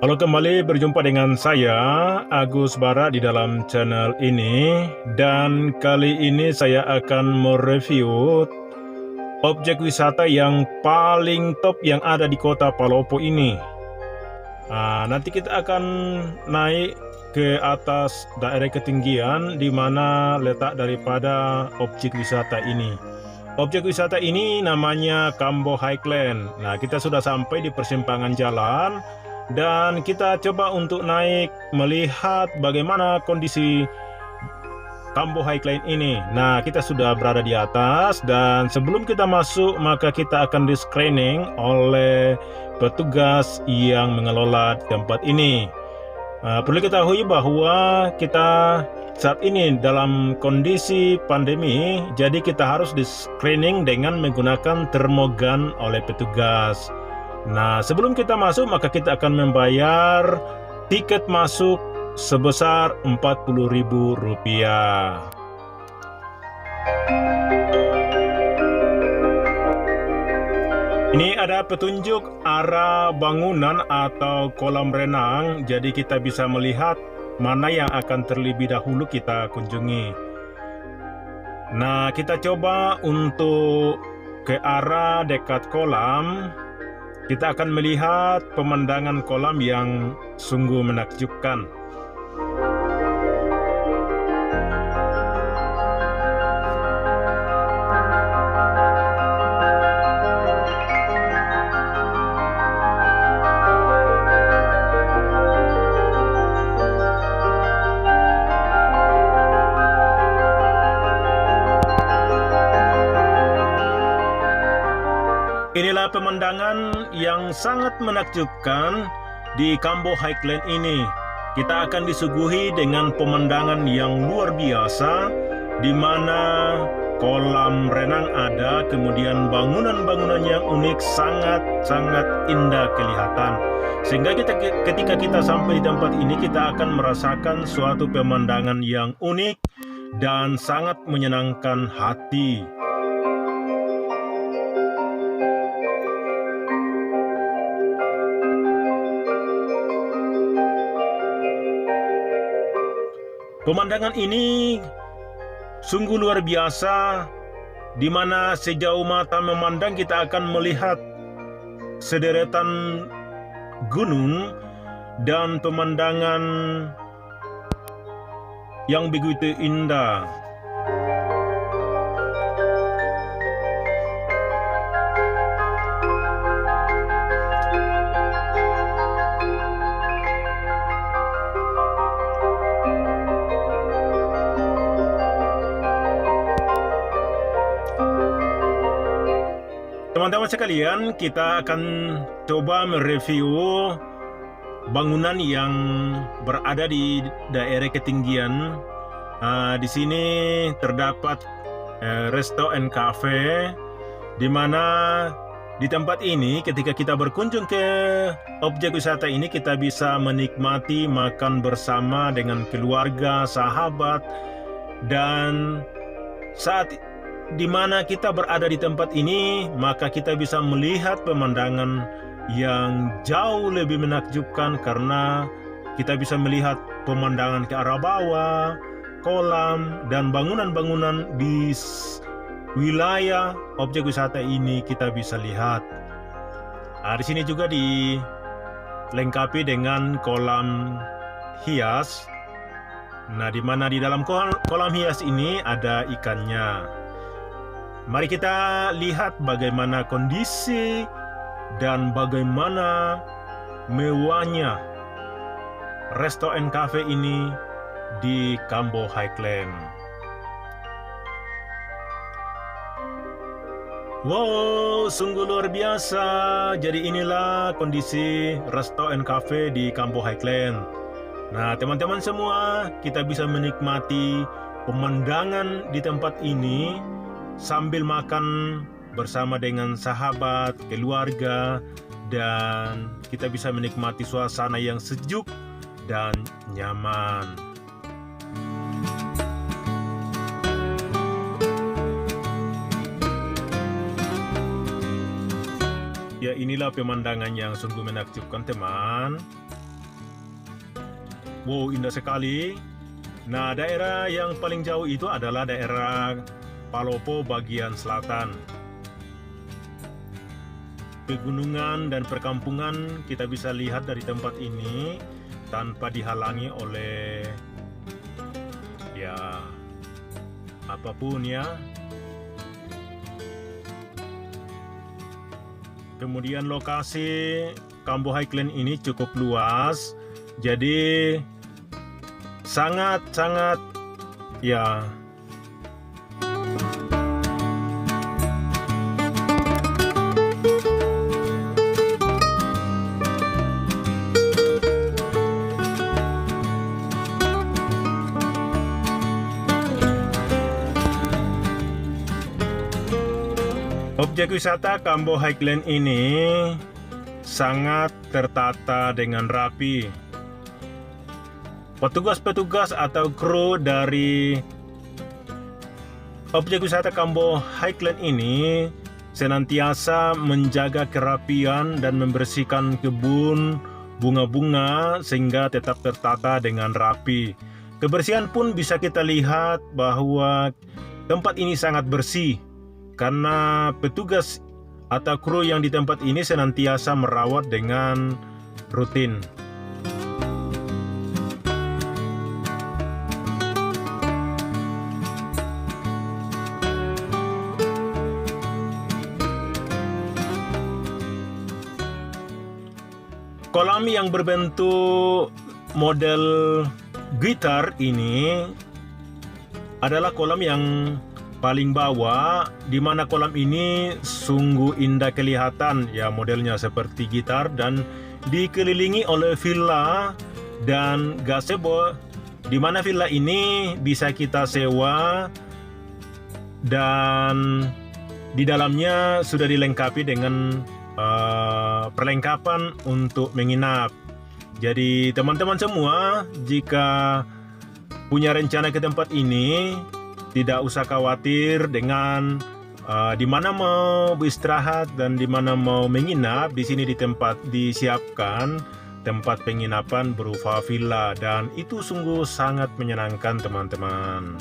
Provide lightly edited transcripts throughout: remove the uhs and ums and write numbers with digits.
Halo, kembali berjumpa dengan saya Agus Bara di dalam channel ini, dan kali ini saya akan mereview objek wisata yang paling top yang ada di kota Palopo ini. Nanti kita akan naik ke atas daerah ketinggian di mana letak daripada objek wisata ini. Objek wisata ini namanya Kambo Highland. Nah, kita sudah sampai di persimpangan jalan dan kita coba untuk naik melihat bagaimana kondisi Kambo Highland ini. Nah, kita sudah berada di atas dan sebelum kita masuk maka kita akan di screening oleh petugas yang mengelola tempat ini. Perlu diketahui bahwa kita saat ini dalam kondisi pandemi, jadi kita harus di screening dengan menggunakan termogan oleh petugas. Nah, sebelum kita masuk maka kita akan membayar tiket masuk sebesar Rp40.000. Ini ada petunjuk arah bangunan atau kolam renang, jadi kita bisa melihat mana yang akan terlebih dahulu kita kunjungi. Nah, kita coba untuk ke arah dekat kolam. Kita akan melihat pemandangan kolam yang sungguh menakjubkan. Inilah pemandangan yang sangat menakjubkan di Kambo Highland ini. Kita akan disuguhi dengan pemandangan yang luar biasa, di mana kolam renang ada, kemudian bangunan-bangunan yang unik, sangat-sangat indah kelihatan. Sehingga ketika kita sampai di tempat ini, kita akan merasakan suatu pemandangan yang unik dan sangat menyenangkan hati. Pemandangan ini sungguh luar biasa, di mana sejauh mata memandang kita akan melihat sederetan gunung dan pemandangan yang begitu indah. Teman-teman sekalian, kita akan coba mereview bangunan yang berada di daerah ketinggian. Di sini terdapat resto and cafe, di mana di tempat ini ketika kita berkunjung ke objek wisata ini, kita bisa menikmati makan bersama dengan keluarga, sahabat, dan saat di mana kita berada di tempat ini, maka kita bisa melihat pemandangan yang jauh lebih menakjubkan karena kita bisa melihat pemandangan ke arah bawah, kolam, dan bangunan-bangunan di wilayah objek wisata ini kita bisa lihat. Di sini juga dilengkapi dengan kolam hias. Nah, di mana di dalam kolam hias ini ada ikannya. Mari kita lihat bagaimana kondisi dan bagaimana mewahnya resto and cafe ini di Kambo Highland. Wow, sungguh luar biasa. Jadi inilah kondisi resto and cafe di Kambo Highland. Nah, teman-teman semua, kita bisa menikmati pemandangan di tempat ini sambil makan bersama dengan sahabat, keluarga, dan kita bisa menikmati suasana yang sejuk dan nyaman. Ya, inilah pemandangan yang sungguh menakjubkan, teman. Wow, indah sekali. Nah, daerah yang paling jauh itu adalah daerah Palopo bagian selatan. Pegunungan dan perkampungan kita bisa lihat dari tempat ini tanpa dihalangi oleh ya apapun ya. Kemudian lokasi Kambo Highland ini cukup luas, jadi sangat ya objek wisata Kambo Highland ini sangat tertata dengan rapi. Petugas-petugas atau kru dari objek wisata Kambo Highland ini senantiasa menjaga kerapian dan membersihkan kebun bunga-bunga sehingga tetap tertata dengan rapi. Kebersihan pun bisa kita lihat bahwa tempat ini sangat bersih karena petugas atau kru yang di tempat ini senantiasa merawat dengan rutin. Kolam yang berbentuk model gitar ini adalah kolam yang paling bawah, di mana kolam ini sungguh indah kelihatan ya, modelnya seperti gitar dan dikelilingi oleh villa dan gazebo, di mana villa ini bisa kita sewa dan di dalamnya sudah dilengkapi dengan perlengkapan untuk menginap. Jadi teman-teman semua, jika punya rencana ke tempat ini, tidak usah khawatir dengan di mana mau beristirahat dan di mana mau menginap. Di sini di tempat disiapkan tempat penginapan berupa villa dan itu sungguh sangat menyenangkan teman-teman.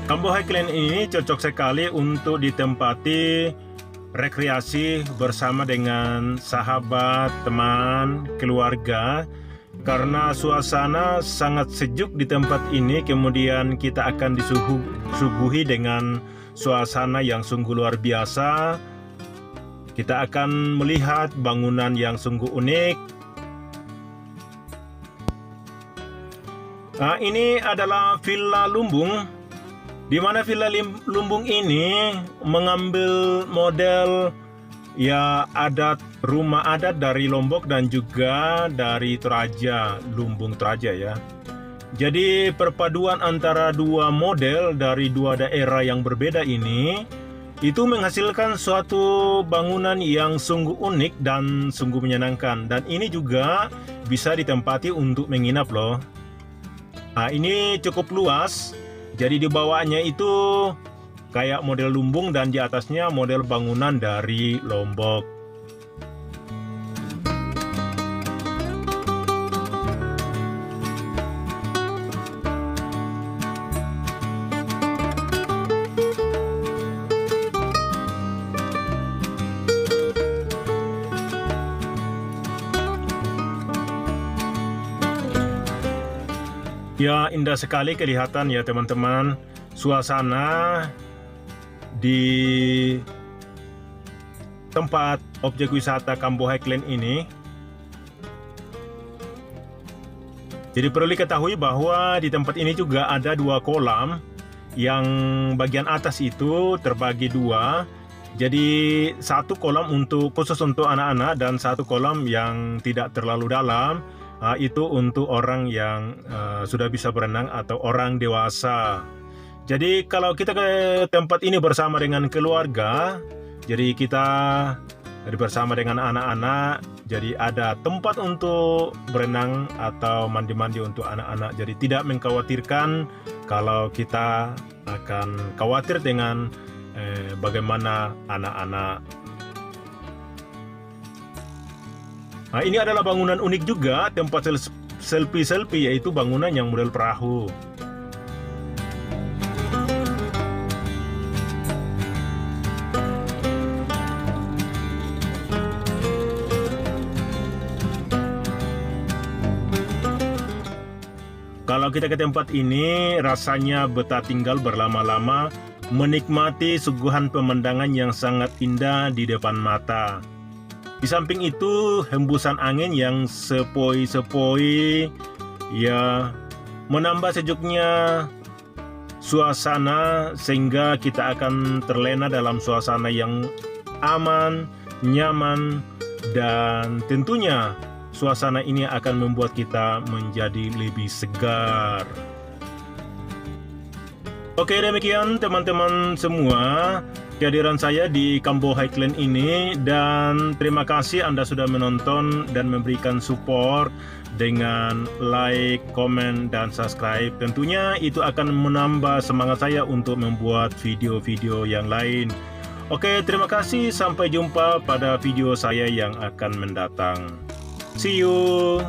Kambo Highland ini cocok sekali untuk ditempati rekreasi bersama dengan sahabat, teman, keluarga, karena suasana sangat sejuk di tempat ini. Kemudian kita akan disuguhi dengan suasana yang sungguh luar biasa. Kita akan melihat bangunan yang sungguh unik. Nah, ini adalah Villa Lumbung, di mana Villa Lumbung ini mengambil model ya adat, rumah adat dari Lombok dan juga dari Toraja, Lumbung Toraja ya. Jadi perpaduan antara dua model dari dua daerah yang berbeda ini itu menghasilkan suatu bangunan yang sungguh unik dan sungguh menyenangkan, dan ini juga bisa ditempati untuk menginap loh. Nah, ini cukup luas. Jadi di bawahnya itu kayak model lumbung dan di atasnya model bangunan dari Lombok. Ya, indah sekali kelihatan ya teman-teman suasana di tempat objek wisata Kambo Highland ini. Jadi perlu diketahui bahwa di tempat ini juga ada dua kolam, yang bagian atas itu terbagi dua. Jadi satu kolam khusus untuk anak-anak dan satu kolam yang tidak terlalu dalam. Itu untuk orang yang sudah bisa berenang atau orang dewasa. Jadi kalau kita ke tempat ini bersama dengan keluarga, Jadi kita bersama dengan anak-anak, jadi ada tempat untuk berenang atau mandi-mandi untuk anak-anak. Jadi tidak mengkhawatirkan kalau kita akan khawatir dengan bagaimana anak-anak. Nah, ini adalah bangunan unik juga, tempat selfie-selfie, yaitu bangunan yang model perahu. Kalau kita ke tempat ini, rasanya betah tinggal berlama-lama, menikmati suguhan pemandangan yang sangat indah di depan mata. Di samping itu, hembusan angin yang sepoi-sepoi ya menambah sejuknya suasana, sehingga kita akan terlena dalam suasana yang aman, nyaman, dan tentunya suasana ini akan membuat kita menjadi lebih segar. Oke, demikian teman-teman semua kehadiran saya di Kambo Highland ini, dan terima kasih Anda sudah menonton dan memberikan support dengan like, komen, dan subscribe. Tentunya itu akan menambah semangat saya untuk membuat video-video yang lain. Oke, terima kasih. Sampai jumpa pada video saya yang akan mendatang. See you.